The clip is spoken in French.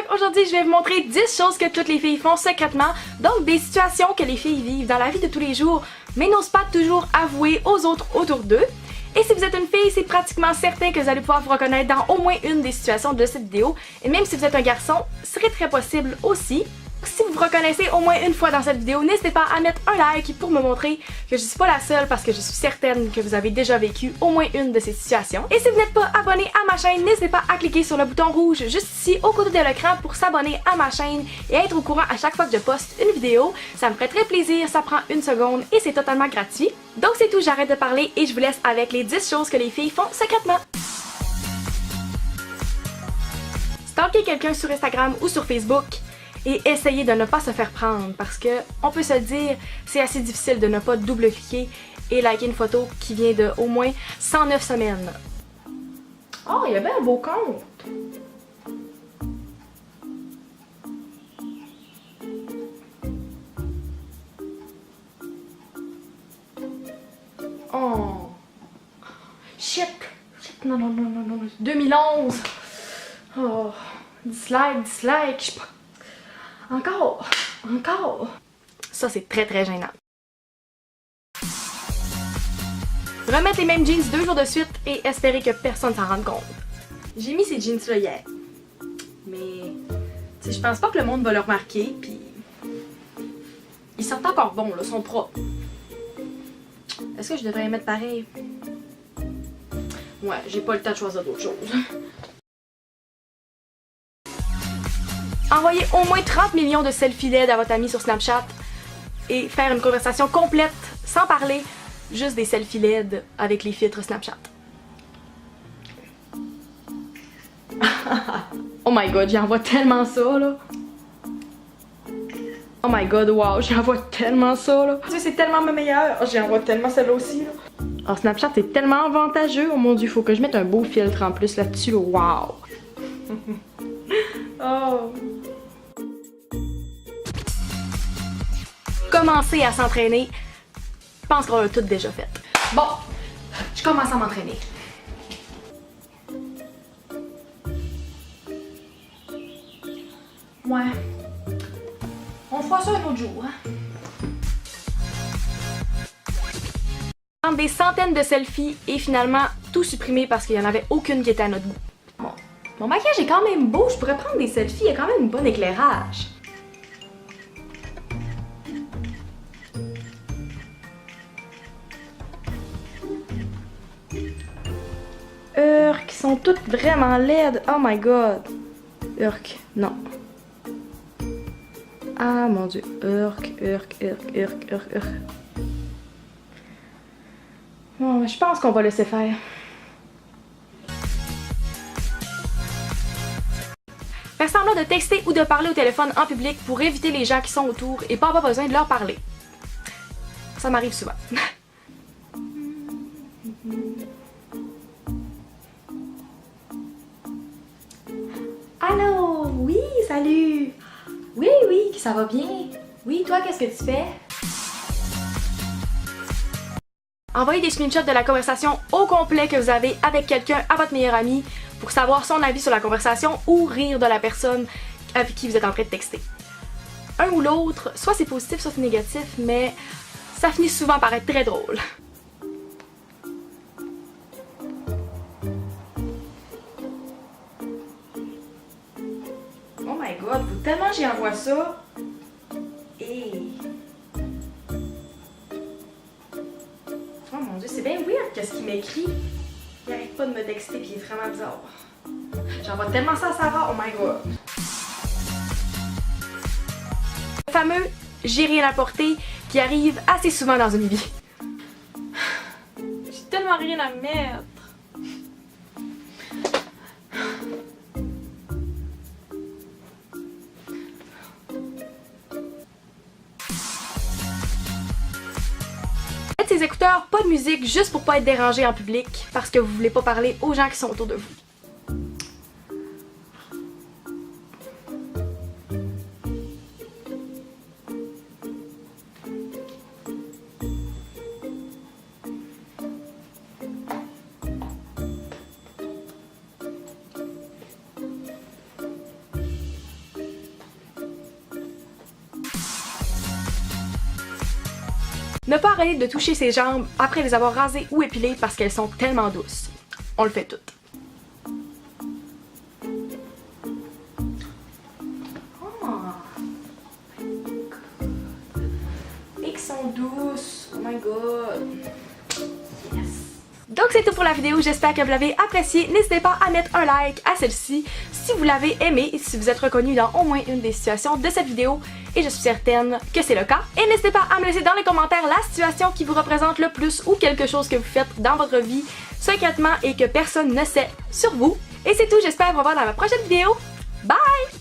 vlog, aujourd'hui je vais vous montrer 10 choses que toutes les filles font secrètement, donc des situations que les filles vivent dans la vie de tous les jours, mais n'osent pas toujours avouer aux autres autour d'eux. Et si vous êtes une fille, c'est pratiquement certain que vous allez pouvoir vous reconnaître dans au moins une des situations de cette vidéo, et même si vous êtes un garçon, ce serait très possible aussi. Si vous vous reconnaissez au moins une fois dans cette vidéo, n'hésitez pas à mettre un like pour me montrer que je suis pas la seule parce que je suis certaine que vous avez déjà vécu au moins une de ces situations. Et si vous n'êtes pas abonné à ma chaîne, n'hésitez pas à cliquer sur le bouton rouge juste ici au côté de l'écran pour s'abonner à ma chaîne et être au courant à chaque fois que je poste une vidéo. Ça me ferait très plaisir, ça prend une seconde et c'est totalement gratuit. Donc c'est tout, j'arrête de parler et je vous laisse avec les 10 choses que les filles font secrètement. Stalker quelqu'un sur Instagram ou sur Facebook et essayer de ne pas se faire prendre parce que, on peut se le dire, c'est assez difficile de ne pas double-cliquer et liker une photo qui vient de au moins 109 semaines. Oh, il y a bien un beau compte! Oh! Shit! Shit, non, non, non, non, non, 2011! Oh! Dislike, dislike, je sais pas. Encore! Encore! Ça, c'est très très gênant. Remettre les mêmes jeans 2 jours de suite et espérer que personne s'en rende compte. J'ai mis ces jeans-là hier. Mais, tu sais, je pense pas que le monde va le remarquer, puis ils sortent encore bons, là, sont propres. Est-ce que je devrais les mettre pareil? Ouais, j'ai pas le temps de choisir d'autres choses. Envoyer au moins 30 millions de selfies LED à votre ami sur Snapchat et faire une conversation complète sans parler, juste des selfies LED avec les filtres Snapchat. Oh my god, j'envoie tellement ça là. Oh my god, wow, j'envoie tellement ça là. C'est tellement ma meilleure. Oh, j'envoie tellement celle-là aussi là. Oh, Snapchat c'est tellement avantageux. Oh mon dieu, faut que je mette un beau filtre en plus là-dessus. Wow. Oh. Commencer à s'entraîner. Je pense qu'on l'a tout déjà fait. Bon, je commence à m'entraîner. Ouais. On fera ça un autre jour, hein. Prendre des centaines de selfies et finalement tout supprimer parce qu'il n'y en avait aucune qui était à notre goût. Bon. Mon maquillage est quand même beau, je pourrais prendre des selfies, il y a quand même un bon éclairage. Qui sont toutes vraiment laides. Oh my god. Urk, non. Ah mon dieu. Urk. Bon, je pense qu'on va laisser faire. Faire semblant de texter ou de parler au téléphone en public pour éviter les gens qui sont autour et pas avoir besoin de leur parler. Ça m'arrive souvent. Allô? Oui, salut! Oui, ça va bien. Oui, toi, qu'est-ce que tu fais? Envoyez des screenshots de la conversation au complet que vous avez avec quelqu'un à votre meilleur ami pour savoir son avis sur la conversation ou rire de la personne avec qui vous êtes en train de texter. Un ou l'autre, soit c'est positif, soit c'est négatif, mais ça finit souvent par être très drôle. Oh my god, faut tellement j'y envoie ça. Et... oh mon dieu, c'est bien weird qu'est-ce qu'il m'écrit. Il arrête pas de me texter puis il est vraiment bizarre. J'envoie tellement ça à Sarah, oh my god. Le fameux « j'ai rien à porter » qui arrive assez souvent dans une vie. J'ai tellement rien à mettre. Mettez ses écouteurs, pas de musique, juste pour pas être dérangé en public parce que vous voulez pas parler aux gens qui sont autour de vous. Ne pas arrêter de toucher ses jambes après les avoir rasées ou épilées parce qu'elles sont tellement douces. On le fait toutes. Et qui sont douces. Oh my god. Yes. Donc c'est tout pour la vidéo, j'espère que vous l'avez appréciée. N'hésitez pas à mettre un like à celle-ci si vous l'avez aimée et si vous êtes reconnu dans au moins une des situations de cette vidéo. Et je suis certaine que c'est le cas. Et n'hésitez pas à me laisser dans les commentaires la situation qui vous représente le plus ou quelque chose que vous faites dans votre vie secrètement et que personne ne sait sur vous. Et c'est tout, j'espère vous revoir dans ma prochaine vidéo. Bye!